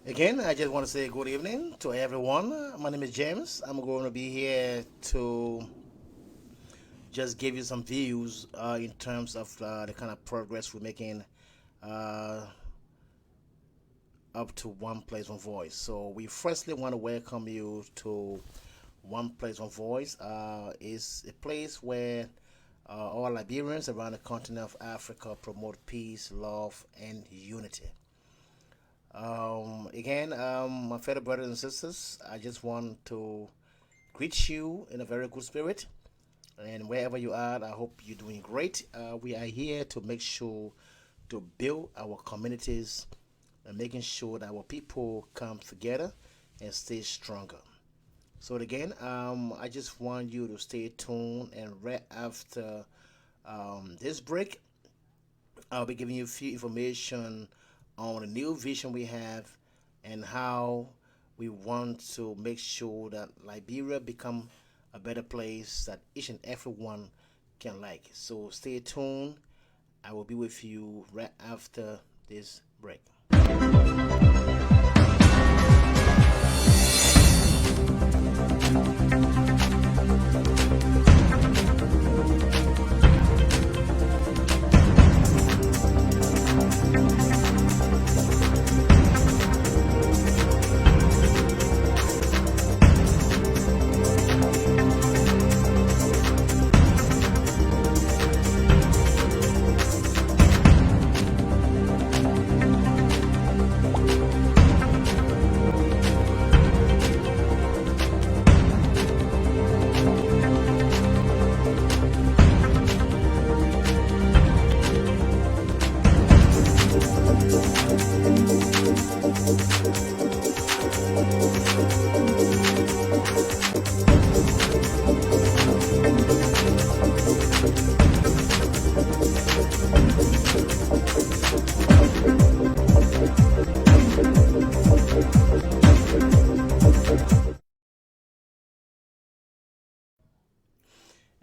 Again, I just want to say good evening to everyone. My name is James. I'm going to be here to just give you some views in terms of the kind of progress we're making uh, up to One Place One Voice. So we firstly want to welcome you to One Place One Voice. Is a place where all Liberians around the continent of Africa promote peace, love, and unity. My fellow brothers and sisters, I just want to greet you in a very good spirit. And wherever you are, I hope you're doing great. We are here to make sure to build our communities and making sure that our people come together and stay stronger. So again, I just want you to stay tuned and right after this break, I'll be giving you a few information on the new vision we have and how we want to make sure that Liberia become a better place that each and everyone can like. So stay tuned. I will be with you right after this break.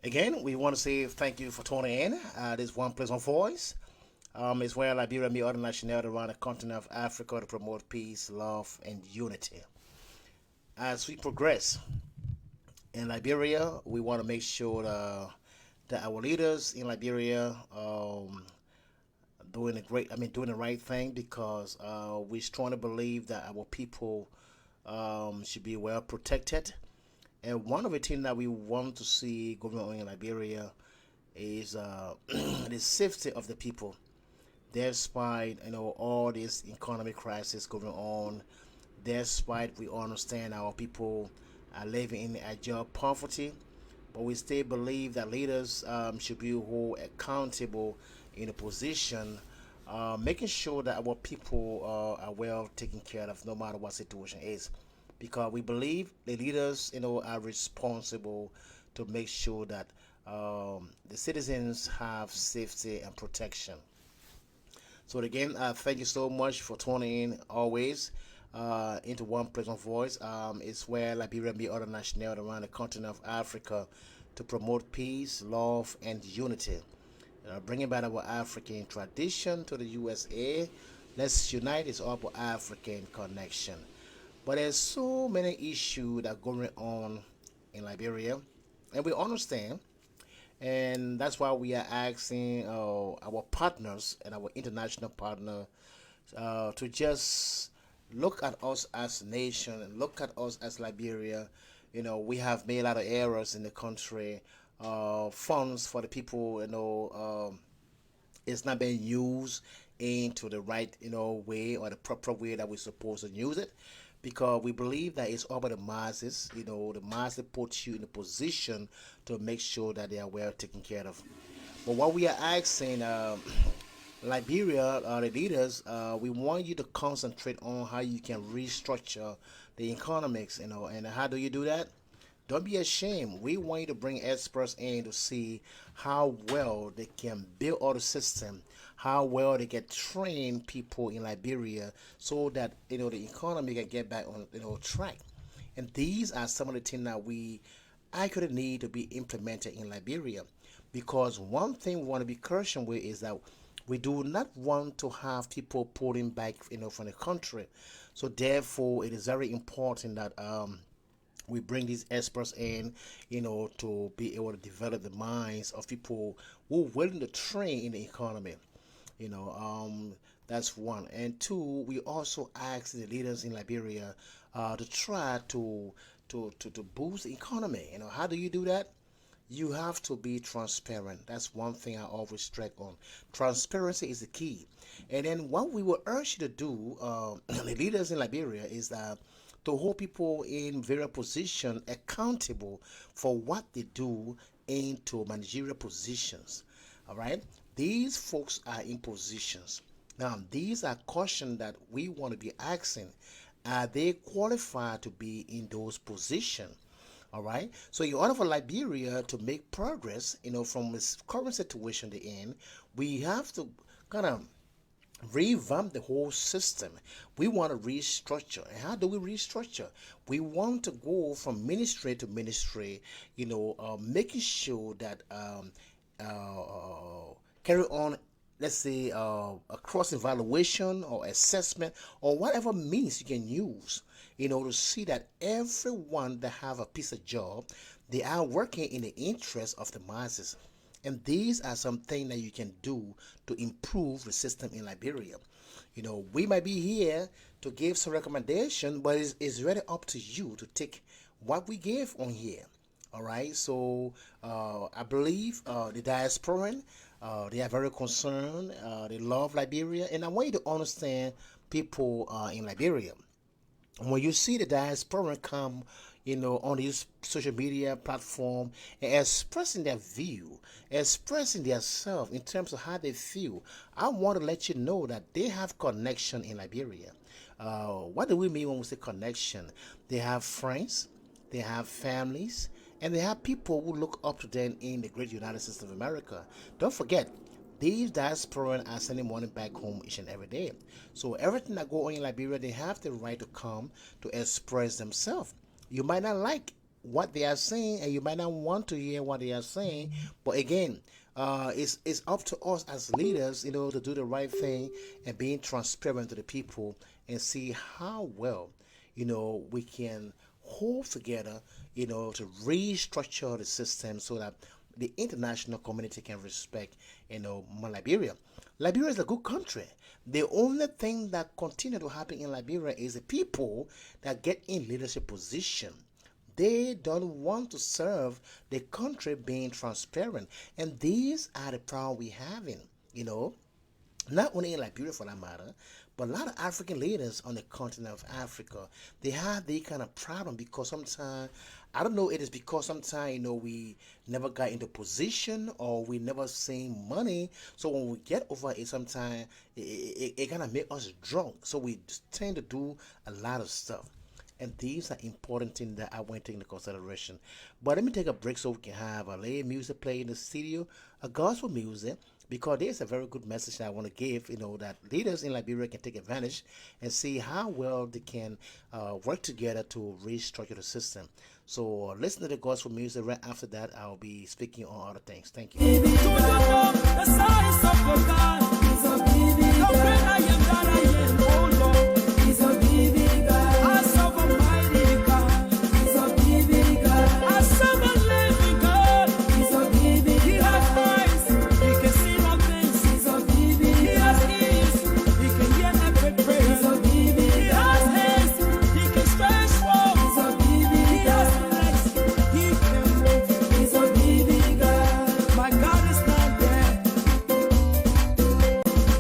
Again, we want to say thank you for tuning in. This One Place on Voice is where Liberia meet other nationalities around the continent of Africa to promote peace, love, and unity. As we progress in Liberia, we want to make sure that our leaders in Liberia doing a great, doing the right thing because we strongly believe that our people should be well protected. And one of the things that we want to see going on in Liberia is the safety of the people, despite all this economic crisis going on. Despite we understand our people are living in a job poverty, but we still believe that leaders should be who accountable in a position, making sure that our people are well taken care of no matter what situation is, because we believe the leaders are responsible to make sure that the citizens have safety and protection. So again, thank you so much for tuning in always into One Place One Voice. It's where Liberia meet other nationalities around the continent of Africa to promote peace, love, and unity. Bringing back our African tradition to the USA. Let's unite. It's all about African connection. But there's so many issues that are going on in Liberia, and we understand, and that's why we are asking our partners and our international partner to just look at us as a nation and look at us as Liberia. We have made a lot of errors in the country. Funds for the people, it's not being used into the right, way or the proper way that we're supposed to use it. Because we believe that it's all about the masses. The masses put you in a position to make sure that they are well taken care of. But what we are asking Liberia, the leaders, we want you to concentrate on how you can restructure the economics, and how do you do that? Don't be ashamed. We want you to bring experts in to see how well they can build all the system, how well they can train people in Liberia so that the economy can get back on track. And these are some of the things that we actually need to be implemented in Liberia. Because one thing we want to be caution with is that We do not want to have people pulling back, from the country. So therefore, it is very important that we bring these experts in, to be able to develop the minds of people who are willing to train in the economy. You know, that's one. And two, we also ask the leaders in Liberia to try to boost the economy. How do you do that? You have to be transparent. That's one thing I always stress on. Transparency is the key. And then what we will urge you to do, the leaders in Liberia, is that to hold people in various positions accountable for what they do into managerial positions. All right? These folks are in positions. Now, these are questions that we want to be asking. Are they qualified to be in those positions? All right. So in order for Liberia to make progress, from this current situation they're in, we have to kind of revamp the whole system. We want to restructure. And how do we restructure? We want to go from ministry to ministry, making sure that carry on, let's say, a cross evaluation or assessment or whatever means you can use, to see that everyone that have a piece of job, they are working in the interest of the masses. And these are some things that you can do to improve the system in Liberia. We might be here to give some recommendation, but it's really up to you to take what we gave on here. All right. So I believe the diasporan, they are very concerned. They love Liberia, and I want you to understand people in Liberia. When you see the diaspora come, on this social media platform and expressing their view, expressing their self in terms of how they feel, I want to let you know that they have connection in Liberia. What do we mean when we say connection? They have friends, they have families, and they have people who look up to them in the great United States of America. Don't forget, these diasporans are sending money back home each and every day. So everything that go on in Liberia, they have the right to come to express themselves. You might not like what they are saying, and you might not want to hear what they are saying. But again, it's up to us as leaders, to do the right thing and being transparent to the people and see how well, we can hold together, to restructure the system so that the international community can respect, Liberia. Liberia is a good country. The only thing that continue to happen in Liberia is the people that get in leadership position. They don't want to serve the country being transparent. And these are the problem we having, not only in Liberia for that matter, but a lot of African leaders on the continent of Africa, they have the kind of problem because sometimes, I don't know, it is because sometimes, we never got into position or we never seen money. So when we get over it, sometimes it kind of make us drunk. So we tend to do a lot of stuff. And these are important things that I want to take into consideration. But let me take a break so we can have a lay music play in the studio, a gospel music, because there's a very good message that I want to give, that leaders in Liberia can take advantage and see how well they can work together to restructure the system. So listen to the gospel music. Right after that, I'll be speaking on other things. Thank you.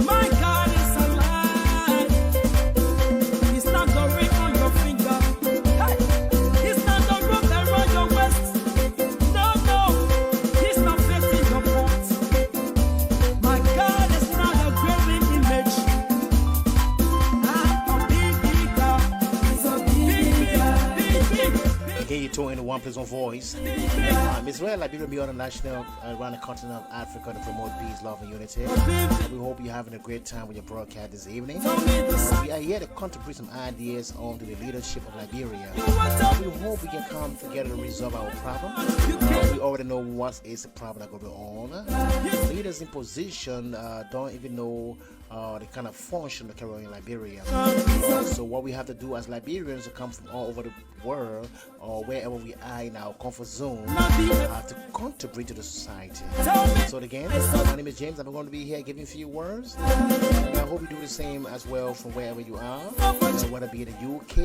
My God is alive. showing the One Place One Voice. Israel, Liberia, beyond the national, around the continent of Africa to promote peace, love, and unity. We hope you're having a great time with your broadcast this evening. We are here to contribute some ideas onto the leadership of Liberia. We hope we can come together to resolve our problem. We already know what is the problem that's going on. Leaders in position don't even know the kind of function they carry on in Liberia. So what we have to do as Liberians who come from all over the world or wherever we are in our comfort zone to contribute to the society. So again, my name is James. I'm going to be here giving a few words. And I hope you do the same as well from wherever you are, whether it be in the UK,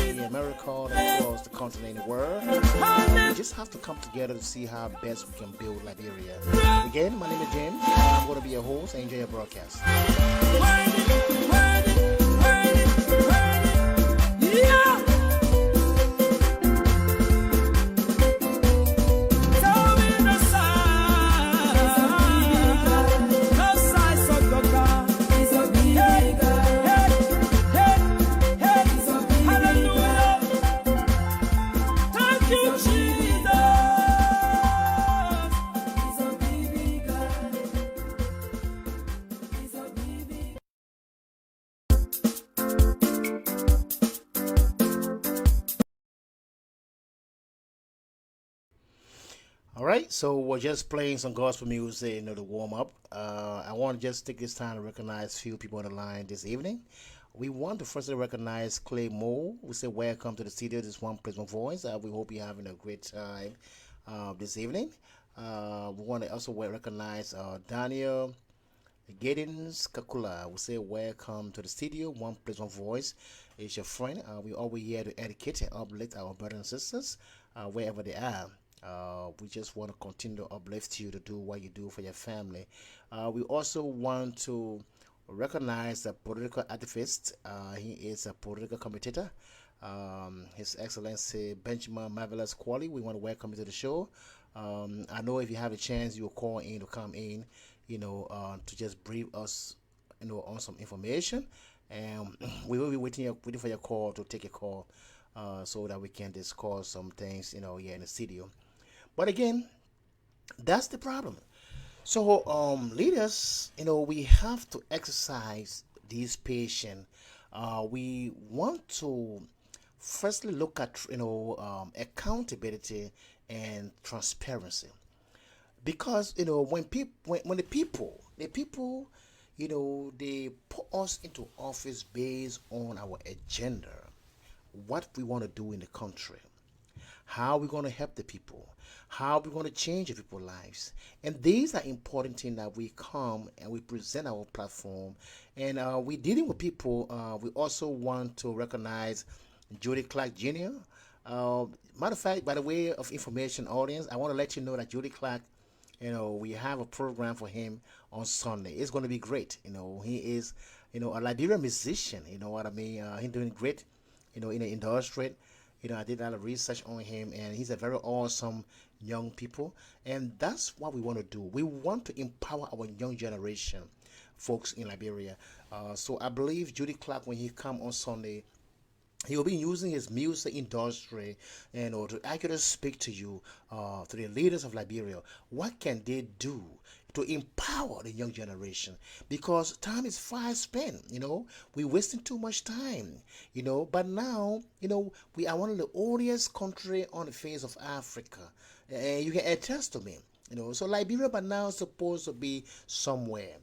in America, across the continent, the world. We just have to come together to see how best we can build Liberia. Again, my name is James. I'm going to be your host and enjoy your broadcast. All right, so we're just playing some gospel music, to warm up. I want to just take this time to recognize a few people on the line this evening. We want to firstly recognize Clay Moore. We say welcome to the studio. This One Place One Voice. We hope you're having a great time this evening. We want to also recognize Daniel Giddens Kakula. We say welcome to the studio. One Place One Voice is your friend. We always here to educate and uplift our brothers and sisters wherever they are. We just want to continue to uplift you to do what you do for your family. We also want to recognize a political activist. He is a political commentator. His Excellency Benjamin Marvelous Quali. We want to welcome you to the show. I know if you have a chance, you'll call in to come in, to just brief us, on some information. And we will be waiting for your call to take a call, so that we can discuss some things, here in the studio. But again, that's the problem. So, leaders, we have to exercise this patience. We want to firstly look at, accountability and transparency, because when the people, they put us into office based on our agenda, what we want to do in the country, how we're going to help the people, how we're going to change the people's lives. And these are important things that we come and we present our platform. And we're dealing with people. We also want to recognize Judy Clark Jr. Matter of fact, by the way of information, audience, I want to let you know that Judy Clark, we have a program for him on Sunday. It's going to be great. He is, a Liberian musician. You know what I mean? He's doing great, in the industry. I did a lot of research on him, and he's a very awesome young people. And that's what we want to do. We want to empower our young generation, folks in Liberia. So I believe Judy Clark, when he come on Sunday, he will be using his music industry, to actually speak to you, to the leaders of Liberia. What can they do to empower the young generation? Because time is fast spent. We're wasting too much time. But now, we are one of the oldest country on the face of Africa, and you can attest to me. So Liberia by now is supposed to be somewhere.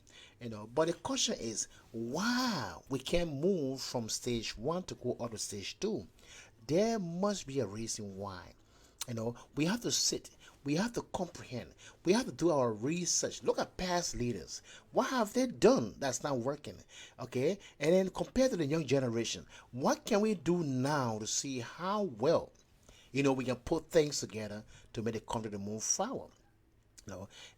But the question is, why we can't move from stage 1 to go up to stage 2? There must be a reason why. We have to sit, we have to comprehend, we have to do our research. Look at past leaders. What have they done that's not working? Okay, and then compare to the young generation. What can we do now to see how well, we can put things together to make the country to move forward?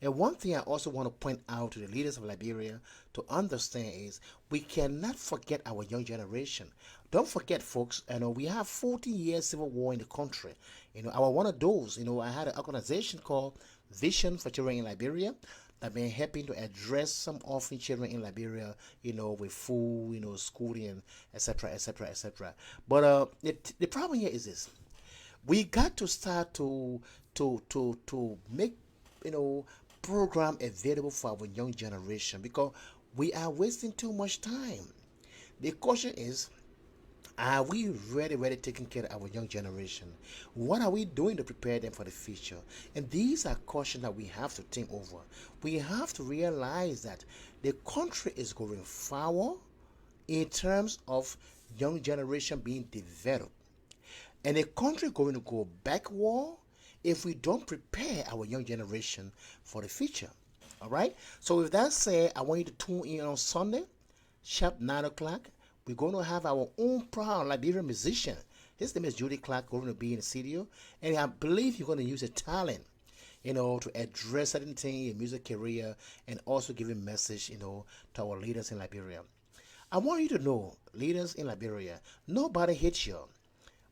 And one thing I also want to point out to the leaders of Liberia to understand is we cannot forget our young generation. Don't forget, folks, we have 40 years civil war in the country. I was one of those. I had an organization called Vision for Children in Liberia that been helping to address some orphan children in Liberia, with food, schooling, etc., etc., etc. But the problem here is this. We got to start to make, program available for our young generation, because we are wasting too much time. The question is, are we really taking care of our young generation? What are we doing to prepare them for the future? And these are questions that we have to think over. We have to realize that the country is going forward in terms of young generation being developed. And the country going to go backward if we don't prepare our young generation for the future. All right? So with that said, I want you to tune in on Sunday, sharp 9 o'clock. We're going to have our own proud Liberian musician. His name is Judy Clark, going to be in the studio. And I believe you're going to use a talent, to address certain things in music career, and also give a message, to our leaders in Liberia. I want you to know, leaders in Liberia, nobody hates you.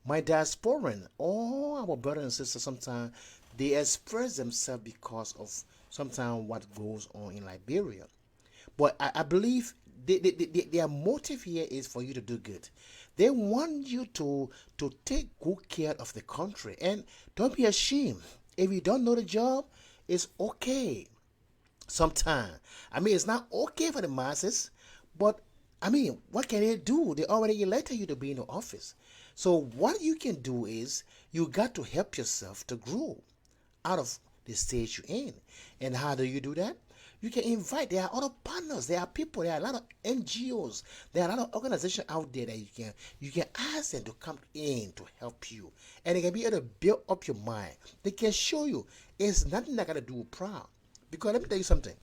My diasporan, all our brothers and sisters, sometimes they express themselves because of sometimes what goes on in Liberia. But I believe their motive here is for you to do good. They want you to take good care of the country. And don't be ashamed. If you don't know the job, it's okay. Sometimes. It's not okay for the masses, but what can they do? They already elected you to be in the office. So what you can do is you got to help yourself to grow out of the stage you're in. And how do you do that? You can invite. There are other partners. There are people. There are a lot of NGOs. There are a lot of organizations out there that you can ask them to come in to help you, and they can be able to build up your mind. They can show you it's nothing that got to do with proud. Because let me tell you something.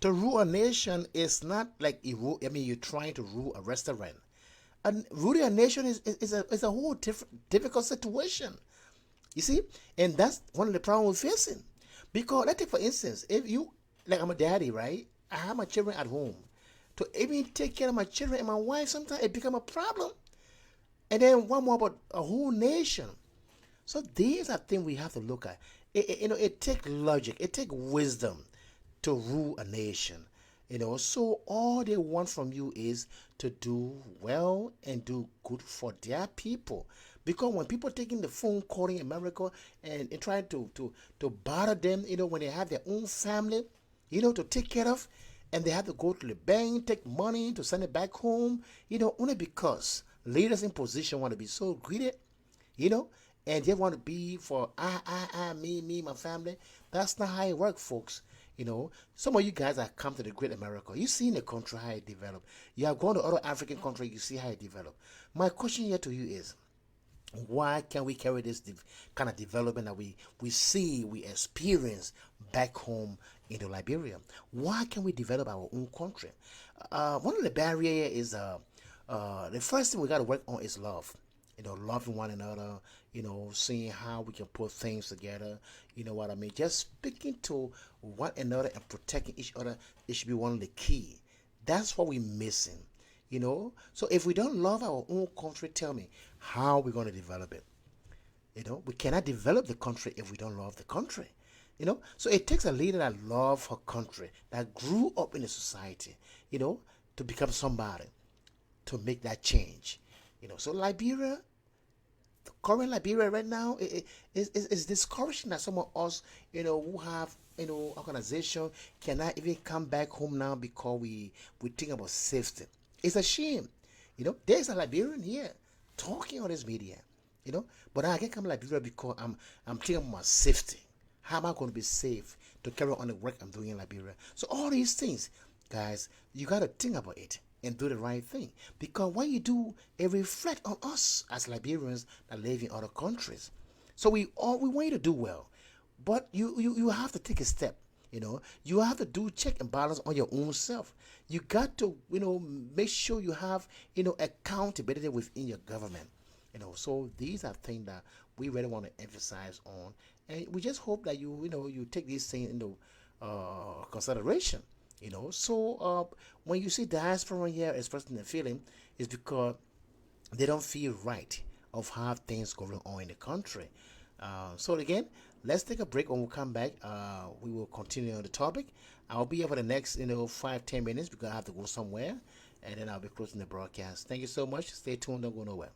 To rule a nation is not like you're trying to rule a restaurant. And ruling a nation is a whole difficult situation. You see? And that's one of the problems we're facing. Because let's take for instance, if you, like I'm a daddy, right? I have my children at home. To even take care of my children and my wife, sometimes it become a problem. And then one more about a whole nation. So these are things we have to look at. It takes logic, it takes wisdom to rule a nation. So all they want from you is to do well and do good for their people. Because when people taking the phone calling America and trying to bother them, when they have their own family, to take care of, and they have to go to the bank, take money to send it back home, only because leaders in position want to be so greedy, and they want to be for me, my family. That's not how it works, folks. Some of you guys have come to the great America. You see in the country how it developed. You have gone to other African countries, you see how it developed. My question here to you is, why can't we carry this kind of development that we see, we experience back home in Liberia? Why can't we develop our own country? One of the barriers is the first thing we got to work on is love. Loving one another, seeing how we can put things together, what I mean? Just speaking to one another and protecting each other, it should be one of the key. That's what we're missing, So if we don't love our own country, tell me, how are we going to develop it? We cannot develop the country if we don't love the country, So it takes a leader that loves her country, that grew up in the society, to become somebody, to make that change, So Liberia, the current Liberia right now is discouraging that some of us, who have, organization cannot even come back home now because we think about safety. It's a shame. There's a Liberian here talking on this media, but I can't come to Liberia because I'm thinking about my safety. How am I going to be safe to carry on the work I'm doing in Liberia? So all these things, guys, you got to think about it and do the right thing. Because when you do, it reflects on us as Liberians that live in other countries. So we want you to do well. But you have to take a step. You have to do check and balance on your own self. You got to, make sure you have, accountability within your government. So these are things that we really want to emphasize on. And we just hope that you take these things into consideration. So when you see diaspora here expressing their feeling, it's because they don't feel right of how things going on in the country. So again, let's take a break. When we come back, we will continue on the topic. I'll be here for the next 5-10 minutes because I have to go somewhere, and then I'll be closing the broadcast. Thank you so much. Stay tuned. Don't go nowhere.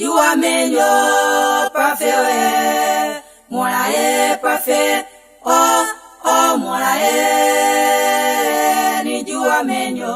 jua menyo prophet mora prophet oh mora ni jua menyo.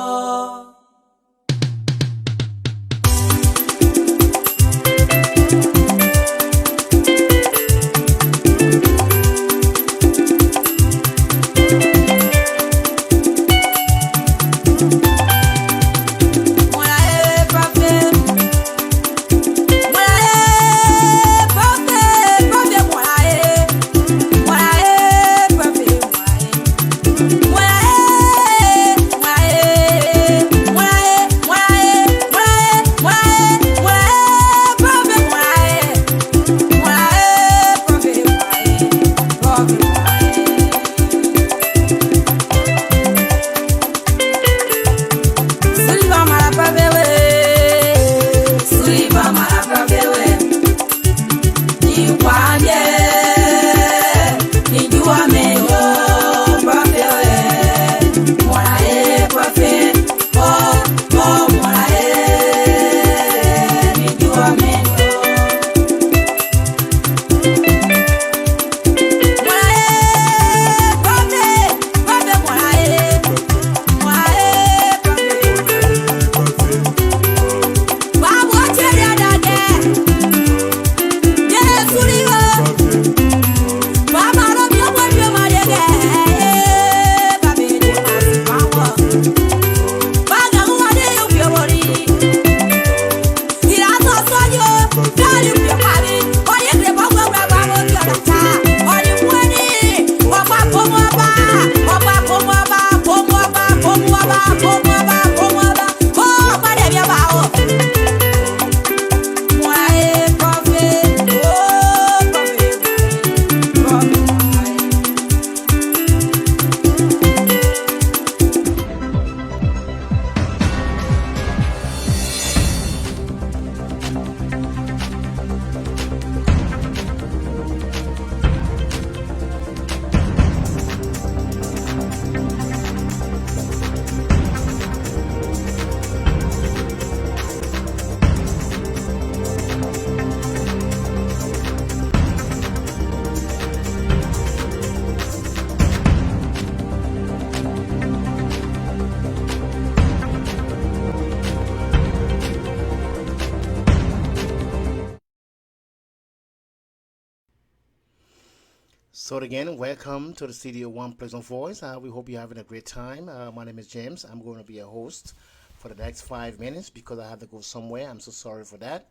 So again, welcome to the studio One Place on Voice. We hope you're having a great time. My name is James. I'm going to be a host for the next 5 minutes because I have to go somewhere. I'm so sorry for that.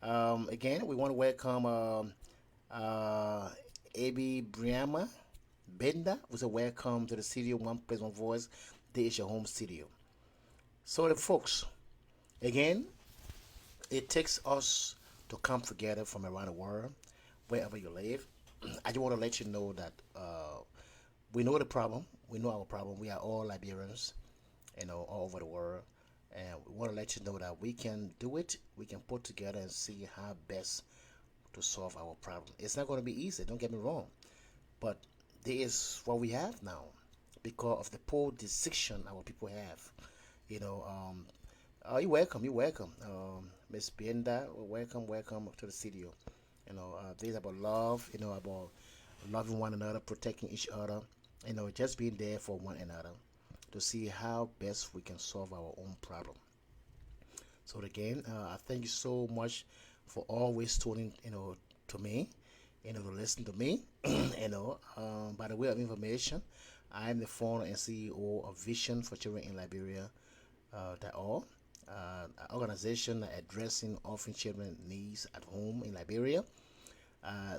Again, we want to welcome Abi Briama Benda, who's a welcome to the studio One Place on Voice. This is your home studio. So the folks, again, it takes us to come together from around the world, wherever you live. I just want to let you know that we know the problem. We know our problem. We are all Liberians, all over the world. And we want to let you know that we can do it. We can put together and see how best to solve our problem. It's not going to be easy, don't get me wrong. But this is what we have now because of the poor decision our people have. You know, you're welcome. You're welcome. Miss Bienda, welcome to the studio. This is about love, about loving one another, protecting each other, just being there for one another to see how best we can solve our own problem. So again, I thank you so much for always tuning, to me, to listen to me. By the way of information, I am the founder and CEO of Vision for Children in Liberia, .org, an organization addressing orphan children needs at home in Liberia.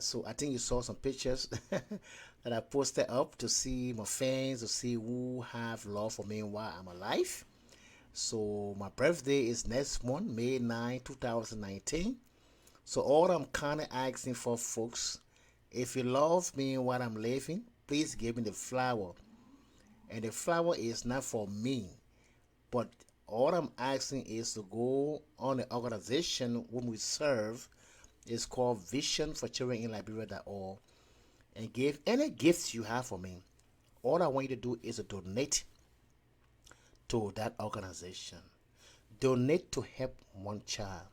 So I think you saw some pictures that I posted up to see my fans, to see who have love for me while I'm alive. So my birthday is next month, May 9, 2019. So all I'm kind of asking for, folks, if you love me while I'm living, please give me the flower. And the flower is not for me, but all I'm asking is to go on the organization when we serve. It's called Vision for Children in Liberia.org, and give any gifts you have for me. All I want you to do is to donate to that organization. Donate to help one child.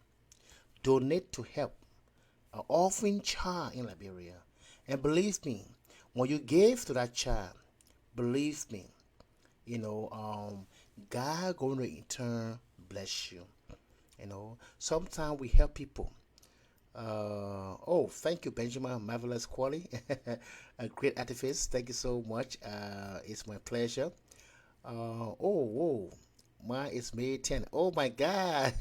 donate to help an orphan child in Liberia. And believe me, when you give to that child, believe me, God going to in turn bless you. Sometimes we help people. Thank you, Benjamin. Marvelous quality. A great activist. Thank you so much. It's my pleasure. Mine is May 10th. Oh my God.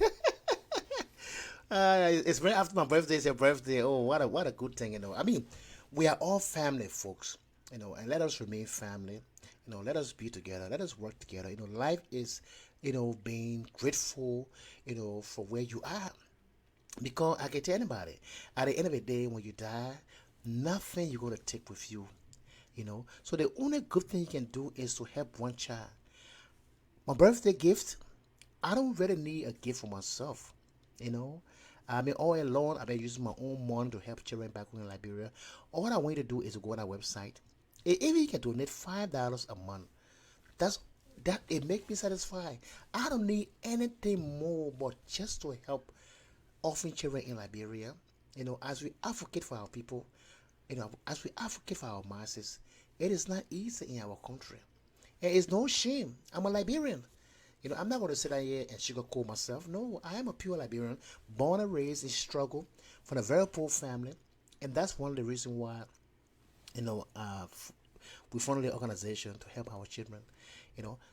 It's right after my birthday. It's your birthday. Oh, what a good thing, I mean, we are all family, folks. And let us remain family. Let us be together. Let us work together. Life is, being grateful, for where you are. Because I can tell anybody, at the end of the day, when you die, nothing you're gonna take with you. So the only good thing you can do is to help one child. My birthday gift, I don't really need a gift for myself. You know, I mean, all along, I've been using my own money to help children back home in Liberia. All I want you to do is to go on our website. If you can donate $5 a month, that's that it makes me satisfied. I don't need anything more but just to help orphan children in Liberia. As we advocate for our people, as we advocate for our masses, it is not easy in our country. And it's no shame. I'm a Liberian. I'm not going to sit down here and sugarcoat myself. No, I am a pure Liberian, born and raised in struggle from a very poor family. And that's one of the reasons why, we funded the organization to help our children.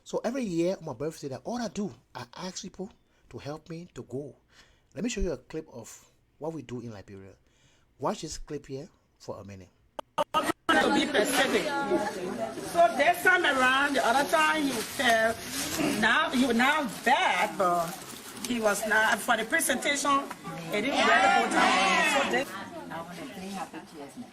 So every year on my birthday, that all I do, I ask people to help me to go. Let me show you a clip of what we do in Liberia. Watch this clip here for a minute. To be specific. So this time around, the other time he fell, he was now bad, but he was not, for the presentation, it didn't really go down. So this, I want to bring happy tears now.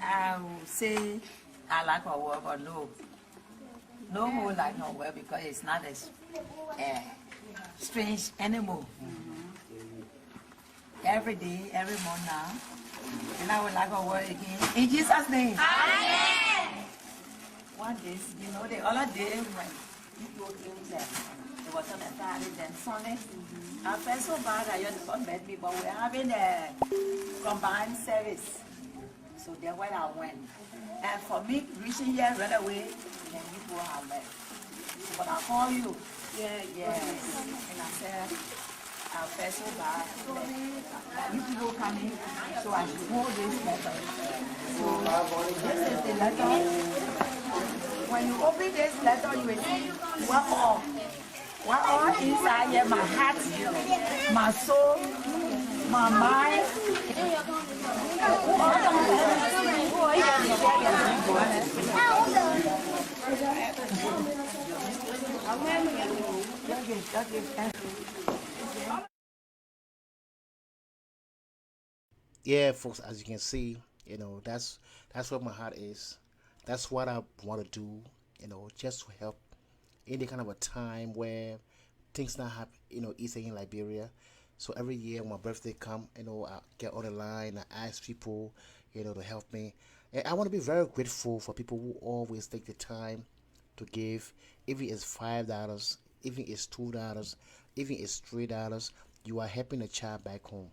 I will say I like our work, but no more like no work because it's not as strange anymore. Every day, every month now, and I would like our work again. In Jesus' name. Amen. One day, the other day when people came there, it was on a Saturday and Sunday. I felt so bad I just got met me, but we're having a combined service. So that's where I went. And for me, reaching here right away, then you go have left. So when I call you, yes. And I said, I felt so bad. You people coming, so I should hold this letter. So this is the letter. When you open this letter, you will see what all inside here, my heart, my soul, my mind. Yeah, folks, as you can see, that's what my heart is. That's what I want to do, just to help any kind of a time where things not happen, easy in Liberia. So every year when my birthday come, I get on the line, I ask people, to help me. And I want to be very grateful for people who always take the time to give. Even it's $5, even it's $2, even it's $3, you are helping a child back home.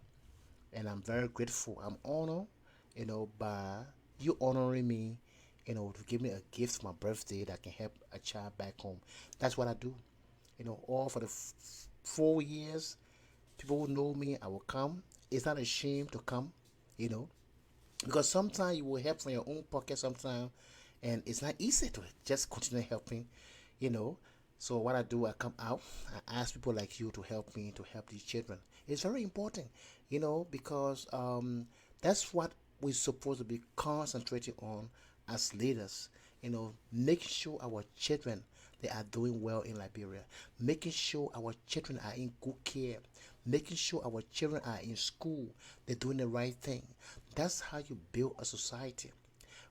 And I'm very grateful. I'm honored, by you honoring me, to give me a gift for my birthday that can help a child back home. That's what I do. All for the 4 years, people who know me, I will come. It's not a shame to come, because sometimes you will help from your own pocket sometimes, and it's not easy to just continue helping, So what I do, I come out, I ask people like you to help me, to help these children. It's very important, because that's what we're supposed to be concentrating on as leaders, making sure our children, they are doing well in Liberia, making sure our children are in good care, making sure our children are in school, they're doing the right thing. That's how you build a society.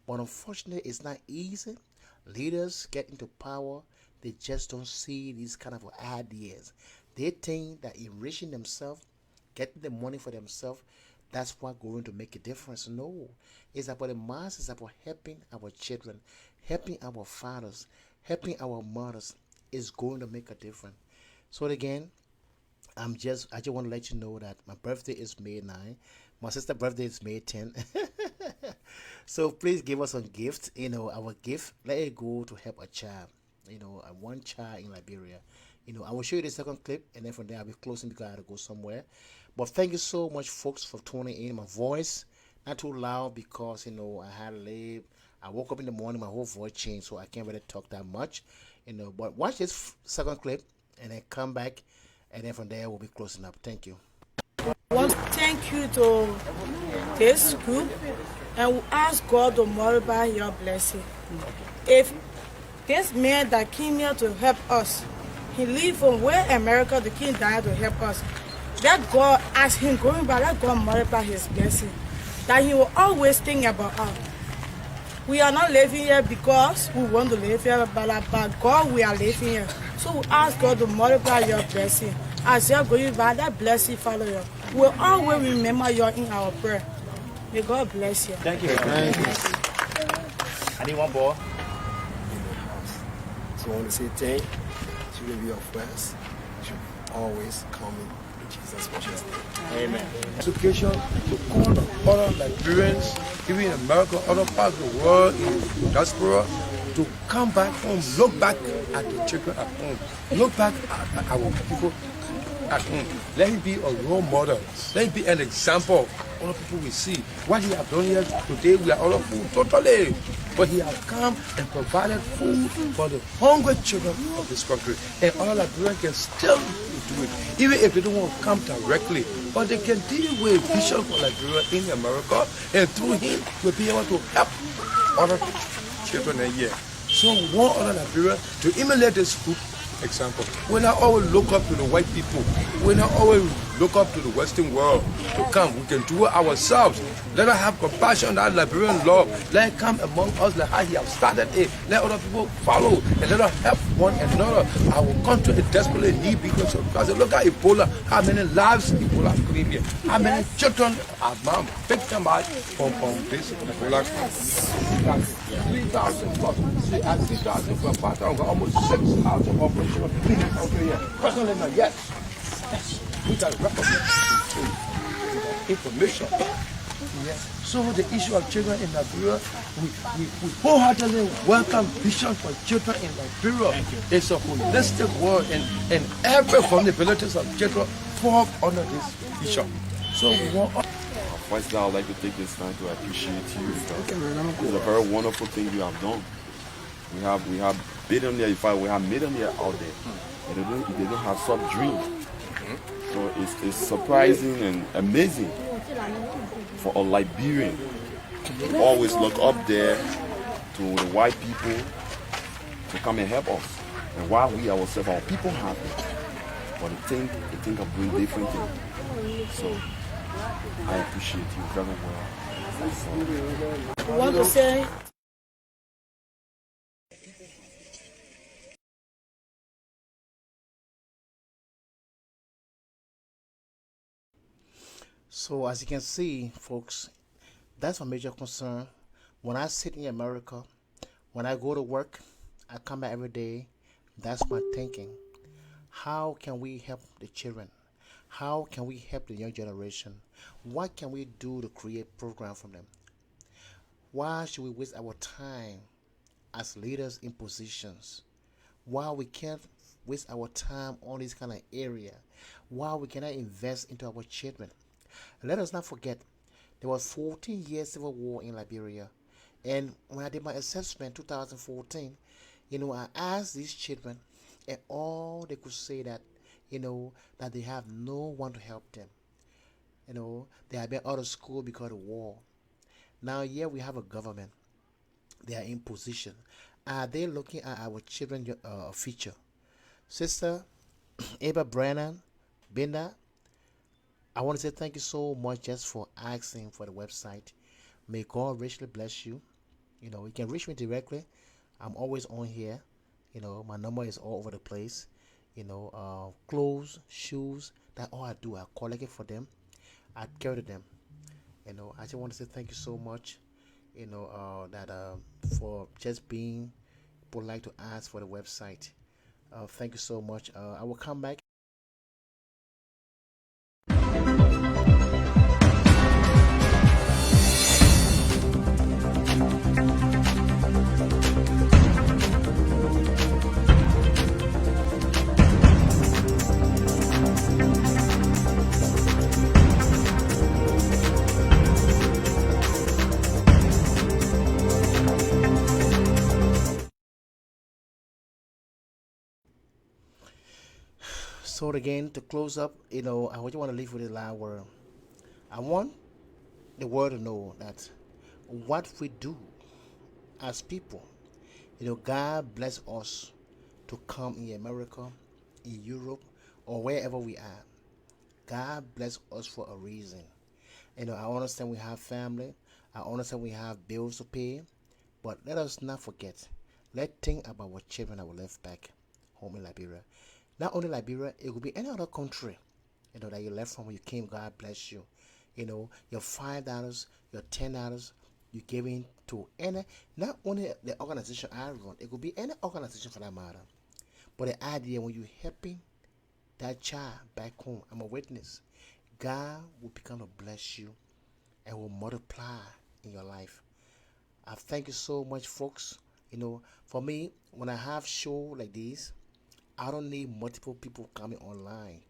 But unfortunately, it's not easy. Leaders get into power, they just don't see these kind of ideas. They think that enriching themselves, getting the money for themselves, that's what going to make a difference. No, it's about the mass. It's about helping our children, helping our fathers, helping our mothers. Is going to make a difference. So again, I just want to let you know that my birthday is May 9. My sister's birthday is May 10. So please give us a gift. Our gift, let it go to help a child. One child in Liberia. I will show you the second clip, and then from there I'll be closing because I have to go somewhere. But thank you so much, folks, for tuning in. My voice not too loud because I had to leave. I woke up in the morning, my whole voice changed, so I can't really talk that much. But watch this second clip, and then come back, and then from there we'll be closing up. Thank you. I want to thank you to this group, and we ask God to multiply your blessing. If this man that came here to help us, he leave from where America, the king died to help us. Let God, as him going back, let God multiply his blessing. That he will always think about us. We are not living here because we want to live here, but by God we are living here. So we ask God to multiply your blessing. As you're going back, that blessing follow you. We'll always remember you in our prayer. May God bless you. Thank you. Thank you. I need one more. So I want to say thank you. She will be your friends. She will always come in Jesus' precious name. Amen. Education to call other Liberians, even in America, other parts of the world, in diaspora, to come back home, look back at the children at home, look back at our people at home. Let him be a role model. Let him be an example. All people we see. What he has done here today, we are all of food totally. But he has come and provided food for the hungry children of this country. And all Liberians can still do it. Even if they don't want to come directly. But they can deal with vision for Liberia in America. And through him, we'll be able to help other children here. So we want other Liberians to emulate this group example. We not always look up to the white people. We not always look up to the Western world to come. We can do it ourselves. Let us have compassion, that Liberian love. Let it come among us like how he has started it. Let other people follow and let us help one another. Our country is desperately need because of God. Look at Ebola, how many lives Ebola claimed here. How many children are victimized from this Ebola. 3,000 plus. See, at 3,000 plus 5,000, almost 6,000 operations. Personally, not yet. Yes. We got record information. Yes. So the issue of children in Liberia, we wholeheartedly welcome vision for children in Liberia. It's a holistic world, and every vulnerabilities of children fall under this vision. So we want. First, I would like to take this time to appreciate you because it's a very wonderful thing you have done. We have billionaires, in fact, we have millionaires out there. And they don't have such dreams. So it's surprising and amazing for a Liberian to always look up there to the white people to come and help us. And while we ourselves, our people have it, but they think of doing different things. So I appreciate you very well. I want to say So as you can see, folks, that's my major concern. When I sit in America, when I go to work, I come back every day, that's my thinking. How can we help the children? How can we help the young generation? What can we do to create program for them? Why should we waste our time as leaders in positions? Why we can't waste our time on this kind of area? Why we cannot invest into our children? Let us not forget, there was 14 years civil war in Liberia. And when I did my assessment 2014, I asked these children, and all they could say that, that they have no one to help them. They have been out of school because of the war. Now here we have a government. They are in position. Are they looking at our children's future? Sister Ava Brennan, Binda, I want to say thank you so much just for asking for the website. May God richly bless you. You can reach me directly. I'm always on here. My number is all over the place. Clothes, shoes, that's all I do. I collect it for them. I carry them. I just want to say thank you so much. That for just being polite to ask for the website. Thank you so much. I will come back. So again, to close up, I just want to leave with a line where I want the world to know that what we do as people, God bless us to come in America, in Europe, or wherever we are. God bless us for a reason. I understand we have family. I understand we have bills to pay. But let us not forget. Let's think about our children that will live back home in Liberia. Not only Liberia, it could be any other country, that you left from when you came. God bless you. Your $5, your $10, you giving to any, not only the organization I run, it could be any organization for that matter. But the idea when you helping that child back home, I'm a witness. God will become to bless you and will multiply in your life. I thank you so much, folks. For me, when I have show like this, I don't need multiple people coming online.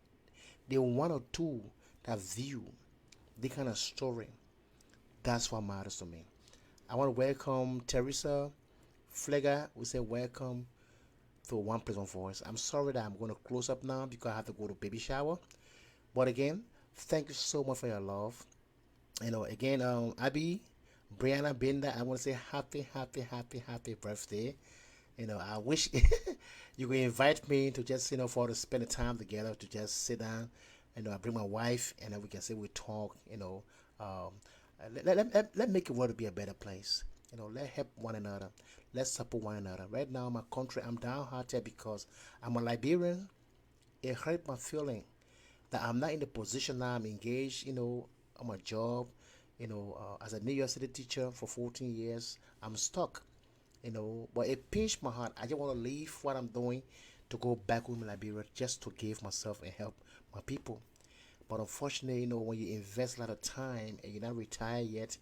The one or two that view the kind of story, that's what matters to me. I want to welcome Teresa Flegger. We say welcome to One Place One Voice. I'm sorry that I'm going to close up now because I have to go to baby shower. But again, thank you so much for your love. Again, Abby, Brianna, Binda, I want to say happy birthday. I wish you could invite me to just, for to spend the time together, to just sit down. I bring my wife, and then we can say we talk. Let make the world to be a better place. Let help one another. Let's support one another. Right now, in my country, I'm downhearted because I'm a Liberian. It hurt my feeling that I'm not in the position now. I'm engaged, on my job, as a New York City teacher for 14 years. I'm stuck, but it pinched my heart. I just want to leave what I'm doing to go back home in Liberia just to give myself and help my people. But unfortunately, when you invest a lot of time and you're not retired yet,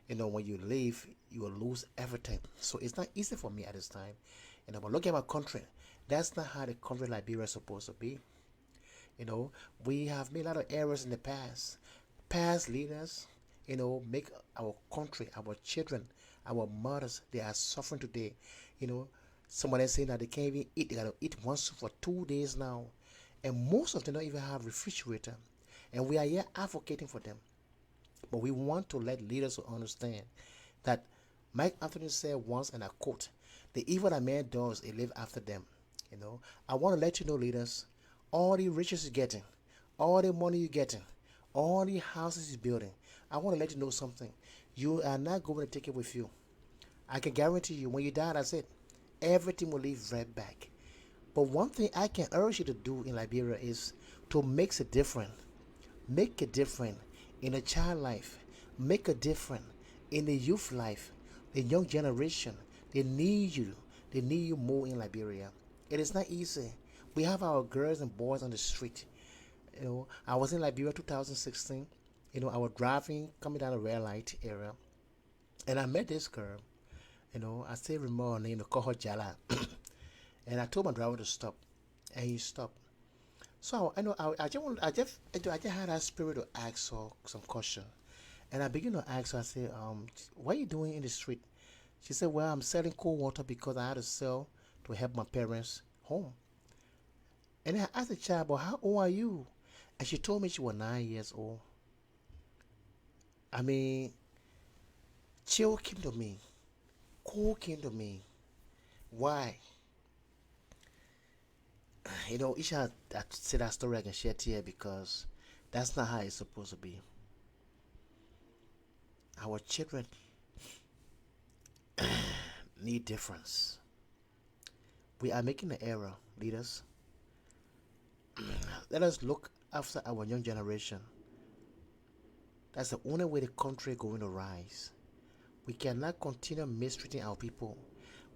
when you leave, you will lose everything. So it's not easy for me at this time. But look at my country. That's not how the country Liberia is supposed to be. We have made a lot of errors in the past. Past leaders, make our country, our children, our mothers, they are suffering today. Someone is saying that they can't even eat. They gotta eat once for 2 days now. And most of them don't even have refrigerator. And we are here advocating for them. But we want to let leaders understand that Mike Anthony said once, and I quote, the evil that man does, it live after them. I want to let you know, leaders, all the riches you're getting, all the money you're getting, all the houses you're building, I want to let you know something. You are not going to take it with you. I can guarantee you, when you die, that's it. Everything will leave right back. But one thing I can urge you to do in Liberia is to make a difference. Make a difference in a child life. Make a difference in the youth life. The young generation, they need you. They need you more in Liberia. It is not easy. We have our girls and boys on the street. I was in Liberia 2016. I was driving, coming down the red light area, and I met this girl. I still remember her name. They call her Jala. And I told my driver to stop, and he stopped. So I just had that spirit to ask her some question, and I began to ask her. I said, "What are you doing in the street?" She said, "Well, I'm selling cold water because I had to sell to help my parents home." And I asked the child, "But how old are you?" And she told me she was 9 years old. I mean, chill came to me, cool came to me. Why? Each had I say that story I can share it here because that's not how it's supposed to be. Our children need difference. We are making an error, leaders. Let us look after our young generation. That's the only way the country is going to rise. We cannot continue mistreating our people.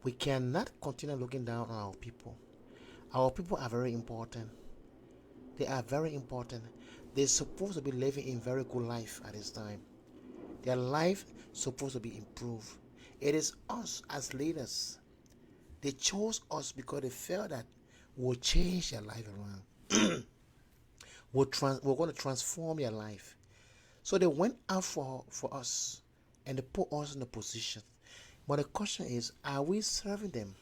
We cannot continue looking down on our people. Our people are very important. They are very important. They're supposed to be living in very good life at this time. Their life is supposed to be improved. It is us as leaders. They chose us because they felt that we'll change their life around. We're going to transform your life. So they went out for us and they put us in a position. But the question is, are we serving them?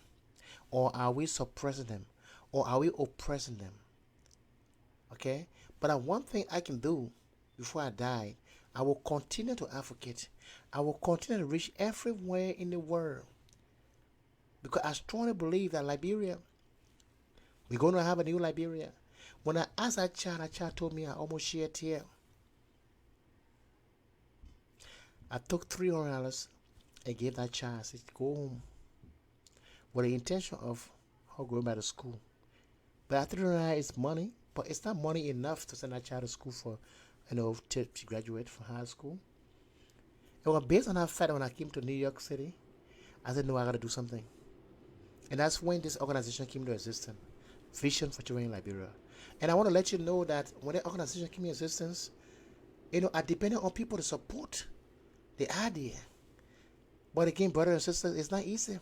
Or are we suppressing them? Or are we oppressing them? Okay? But one thing I can do before I die, I will continue to advocate. I will continue to reach everywhere in the world. Because I strongly believe that Liberia, we're going to have a new Liberia. When I asked that child told me I almost shed a tear. I took $300 and gave that child. I said, go home. With the intention of her going back to school. But that $300 is money, but it's not money enough to send that child to school for, to graduate from high school. It was based on that fact when I came to New York City. I said, no, I got to do something. And that's when this organization came into existence. Vision for Children in Liberia. And I want to let you know that when the organization came into existence, I depended on people to support the idea. But again, brothers and sisters, it's not easy.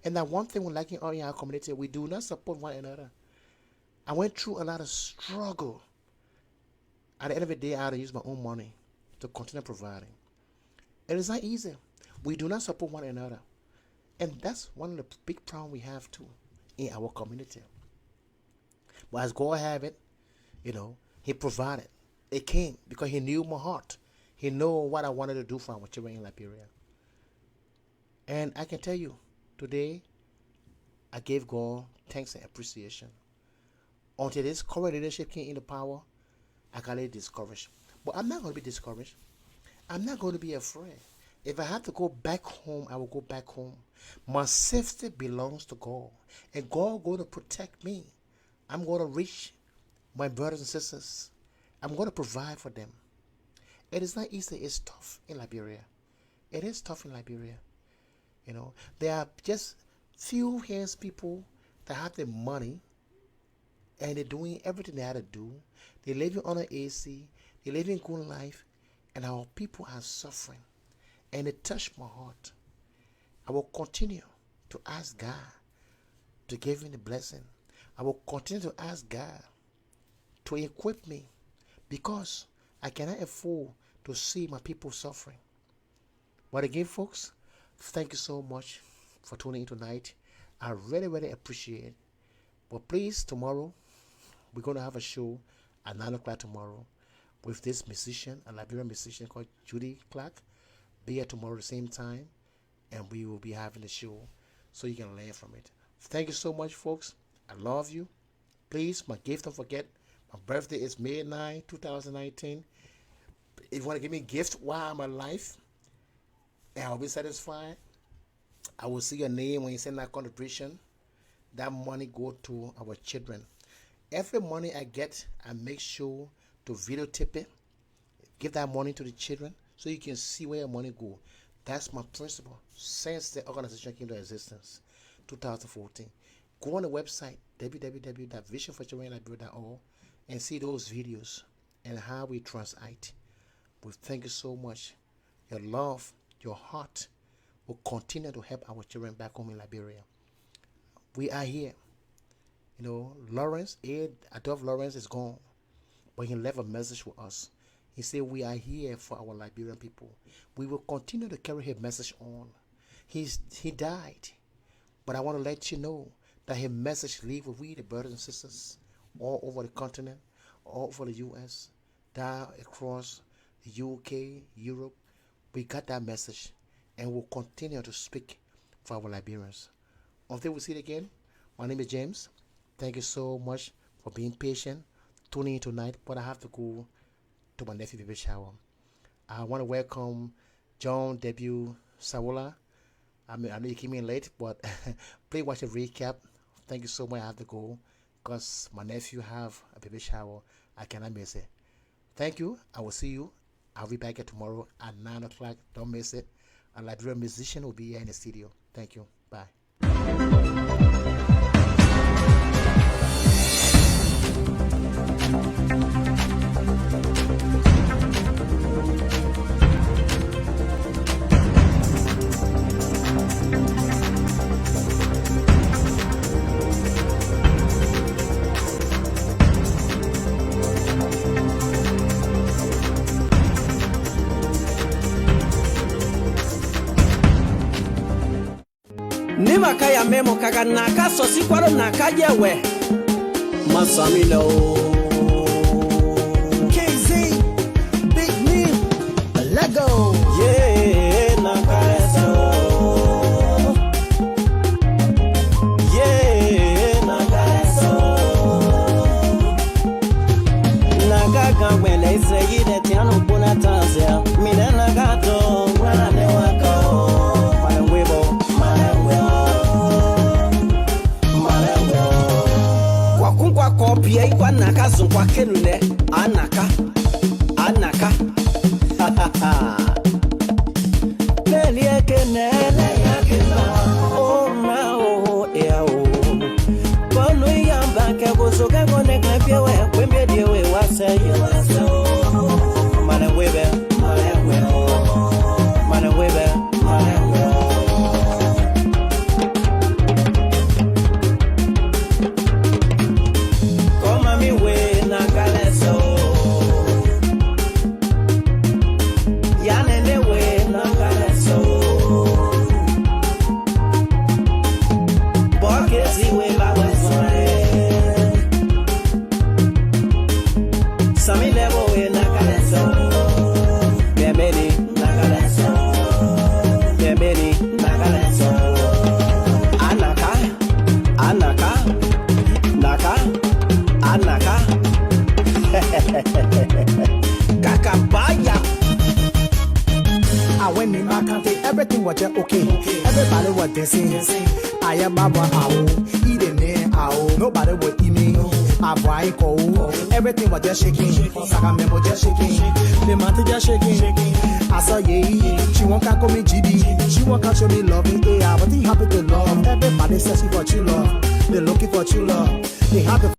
And that one thing we like in our community, we do not support one another. I went through a lot of struggle. At the end of the day, I had to use my own money to continue providing. It is not easy. We do not support one another. And that's one of the big problems we have too in our community. But as God have it, He provided. It came because He knew my heart. He knew what I wanted to do for our children in Liberia. And I can tell you, today, I gave God thanks and appreciation. Until this current leadership came into power, I got a little discouraged. But I'm not going to be discouraged. I'm not going to be afraid. If I have to go back home, I will go back home. My safety belongs to God. And God is going to protect me. I'm going to reach my brothers and sisters. I'm going to provide for them. It is not easy. It's tough in Liberia. It is tough in Liberia. There are just few hands people that have the money and they're doing everything they have to do. They're living on an AC. They're living good life. And our people are suffering. And it touched my heart. I will continue to ask God to give me the blessing. I will continue to ask God to equip me because I cannot afford to see my people suffering. But again, folks, thank you so much for tuning in tonight. I really, really appreciate it. But please, tomorrow, we're going to have a show at 9 o'clock tomorrow with this musician, a Liberian musician called Judy Clark. Be here tomorrow at the same time, and we will be having a show so you can learn from it. Thank you so much, folks. I love you. Please, my gift, don't forget, my birthday is May 9, 2019. If you want to give me a gift while I'm alive, and I'll be satisfied, I will see your name when you send that contribution. That money go to our children. Every money I get, I make sure to videotape it, give that money to the children so you can see where your money go. That's my principle since the organization came into existence, 2014. Go on the website, www.visionforchildrenliberia.org, and see those videos and how we transact. We thank you so much. Your love, your heart will continue to help our children back home in Liberia. We are here. Lawrence, Adolph Lawrence is gone, but he left a message with us. He said, we are here for our Liberian people. We will continue to carry his message on. He died, but I want to let you know that his message lives with we, the brothers and sisters, all over the continent, all over the U.S., down across the UK, Europe. We got that message, and we'll continue to speak for our Liberians. Until we see it again, my name is James. Thank you so much for being patient, tuning in tonight, but I have to go to my nephew baby shower. I want to welcome John W. Sawola. I know you came in late, but please watch a recap. Thank you so much. I have to go because my nephew have a baby shower. I cannot miss it. Thank you. I will see you I'll be back here tomorrow at 9 o'clock. Don't miss it. A Liberian musician will be here in the studio. Thank you. Bye. Nima kaya memo kaga naka sosi kwaro naka yewe Masamilo KZ Big Neil Lego Yeah naka eso Yeah naka eso Naga gangwele ise yide tiano buna tazia Mine naga to wala ne wako Kopia ikwa naka zunkwa kenune anaka Leli ekene oh na oh ea oh Kono yamba ke gosoka kone kapia we kwembie diewe wase Mane webe Everything was just okay. Everybody was dancing. I am Baba Ao. Eating there Ao. Nobody would eat me. Everything was just shaking. Sakamemo just shaking. The mountain just shaking. I saw ye. She won't call me GD. She won't show me love. Yeah, but he happy to love. Everybody says she for true love. They're looking for true love. They happy.